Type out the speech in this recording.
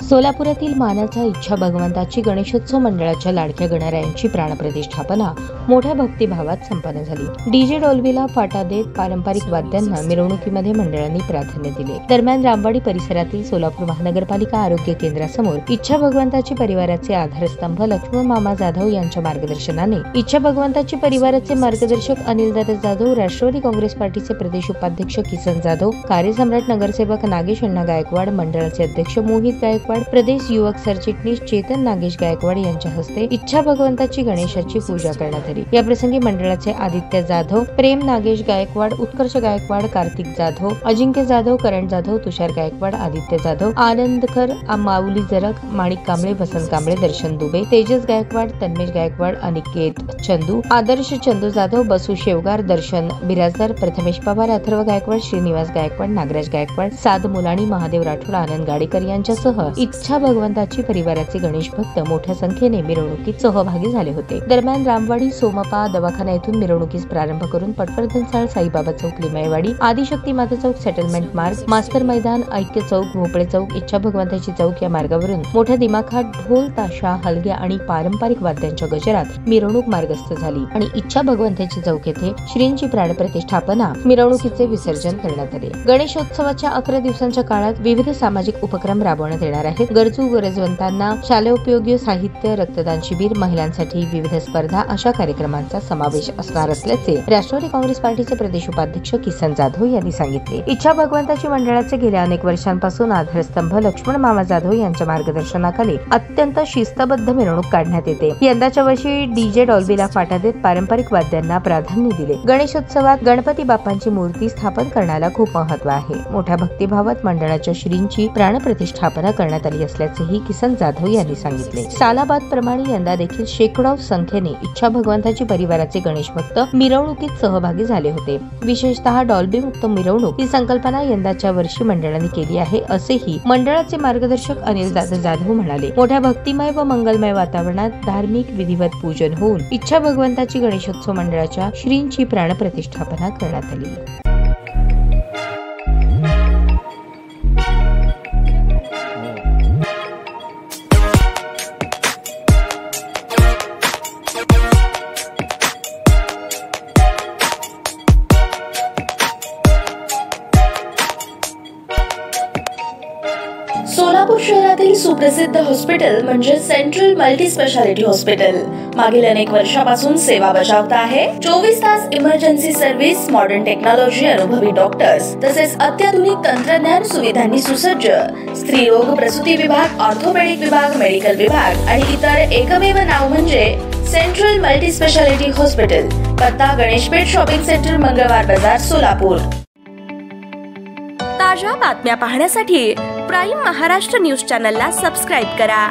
सोलापुरातील मानाचा इच्छा भगवंताची गणेशोत्सव मंडळाच्या लाडक्या गणरायांची प्राणप्रतिष्ठापना मोठ्या भक्तिभावात संपन्न झाली। डीजे डॉल्बीला फाटा देत पारंपरिक वाद्यांना मिरवणुकीमध्ये मंडळांनी प्राधान्य दिले। दरम्यान रामवाडी परिसरातील सोलापूर महानगरपालिका आरोग्य केंद्रासमोर इच्छा भगवंताची परिवाराचे आधारस्तंभ लक्ष्मण मामा जाधव यांच्या मार्गदर्शनाने इच्छा भगवंताची परिवाराचे मार्गदर्शक अनिलदादा जाधव, राष्ट्रवादी काँग्रेस पार्टीचे प्रदेश उपाध्यक्ष किसन जाधव, कार्यसम्राट नगरसेवक नागेश अण्णा गायकवाड, मंडळाचे अध्यक्ष मोहित गायकवाड, प्रदेश युवक सरचिटणीस चेतन नागेश गायकवाड यांच्या हस्ते इच्छा भगवंताची गणेशाची पूजा करण्यात आली। या प्रसंगी मंडळाचे आदित्य जाधव, प्रेम नागेश गायकवाड, उत्कर्ष गायकवाड, कार्तिक जाधव, अजिंक्य जाधव, करण जाधव, तुषार गायकवाड, आदित्य जाधव, आनंदकर, माऊली जरग, माणिक कांबळे, वसंत कांबळे, दर्शन दुबे, तेजस गायकवाड, तन्मेश गायकवाड, अनिकेत चंदू, आदर्श चंदू जाधव, बसू शेवगार, दर्शन बिराजदार, प्रथमेश पवार, अथर्व गायकवाड, श्रीनिवास गायकवाड, नागराज गायकवाड, साद मुलाणी, महादेव राठोड, आनंद गाडेकर यांच्यासह इच्छा भगवंताची परिवाराचे गणेश भक्त मोठ्या संख्येने मिरवणुकीत सहभागी झाले होते। दरम्यान रामवाडी सोमपा दवाखाना येथून मिरवणुकीस प्रारंभ करून पटवर्धन चाळ, साईबाबा चौक, लिमयवाडी, आदिशक्ती माता चौक, सेटलमेंट मार्ग, मास्तर मैदान, ऐक्य चौक, भोपळे चौक, इच्छा भगवंताची चौक या मार्गावरून मोठ्या दिमाखात ढोल, ताशा, हलग्या आणि पारंपरिक वाद्यांच्या गजरात मिरवणूक मार्गस्थ झाली आणि इच्छा भगवंताची चौक येथे श्रींची प्राणप्रतिष्ठापना मिरवणुकीचे विसर्जन करण्यात आले। गणेशोत्सवाच्या 11 दिवसांच्या काळात विविध सामाजिक उपक्रम राबवण्यात येणार आहेत। गरजू गरजवंतांना शालेयोपयोगी साहित्य, रक्तदान शिबिर, महिलांसाठी विविध स्पर्धा अशा कार्यक्रमांचा समावेश असणार असल्याचे राष्ट्रवादी काँग्रेस पार्टीचे प्रदेश उपाध्यक्ष किसन जाधव यांनी सांगितले। इच्छा भगवंताची मंडळाचे गेल्या अनेक वर्षांपासून आधारस्तंभ लक्ष्मण मामा जाधव यांच्या मार्गदर्शनाखाली अत्यंत शिस्तबद्ध मिरवणूक काढण्यात येते। यंदाच्या वर्षी डीजे डॉल्बीला फाटा देत पारंपरिक वाद्यांना प्राधान्य दिले। गणेशोत्सवात गणपती बाप्पांची मूर्ती स्थापन करण्याला खूप महत्त्व आहे। मोठ्या भक्तिभावात मंडळाच्या श्रींची प्राणप्रतिष्ठापना करण्यात आली असल्याचेही किसन जाधव यांनी सांगितले। सालाबाद प्रमाणे यंदा देखील शेकडो संख्येने इच्छा भगवंताची परिवाराचे गणेश भक्त मिरवणुकीत सहभागी झाले होते। विशेषतः डॉल्बी मुक्त मिरवणूक ही संकल्पना यंदाच्या वर्षी मंडळाने केली आहे, असेही मंडळाचे मार्गदर्शक अनिलदादा जाधव म्हणाले। मोठ्या भक्तिमय व मंगलमय वातावरणात धार्मिक विधिवत पूजन होऊन इच्छा भगवंताची गणेशोत्सव मंडळाच्या श्रींची प्राणप्रतिष्ठापना करण्यात आली। सोलापूर शहरातील सुप्रसिद्ध हॉस्पिटल म्हणजे सेंट्रल मल्टी स्पेशालिटी हॉस्पिटल मागील अनेक वर्षापासून सेवा बजावत आहे। 24 तास इमर्जन्सी सर्व्हिस, मॉडर्न टेक्नॉलॉजी, अनुभवी डॉक्टर्स तसेच अत्याधुनिक तंत्रज्ञान सुविधांनी सुसज्ज स्त्रीरोग प्रसूती विभाग, ऑर्थोपेडिक विभाग, मेडिकल विभाग आणि इतर एकमेव नाव म्हणजे सेंट्रल मल्टी स्पेशालिटी हॉस्पिटल। पत्ता गणेशपेठ शॉपिंग सेंटर, मंगळवार बाजार, सोलापूर। ताज्या बातम्या पाहण्यासाठी प्राईम महाराष्ट्र न्यूज चॅनलला सबस्क्राईब करा।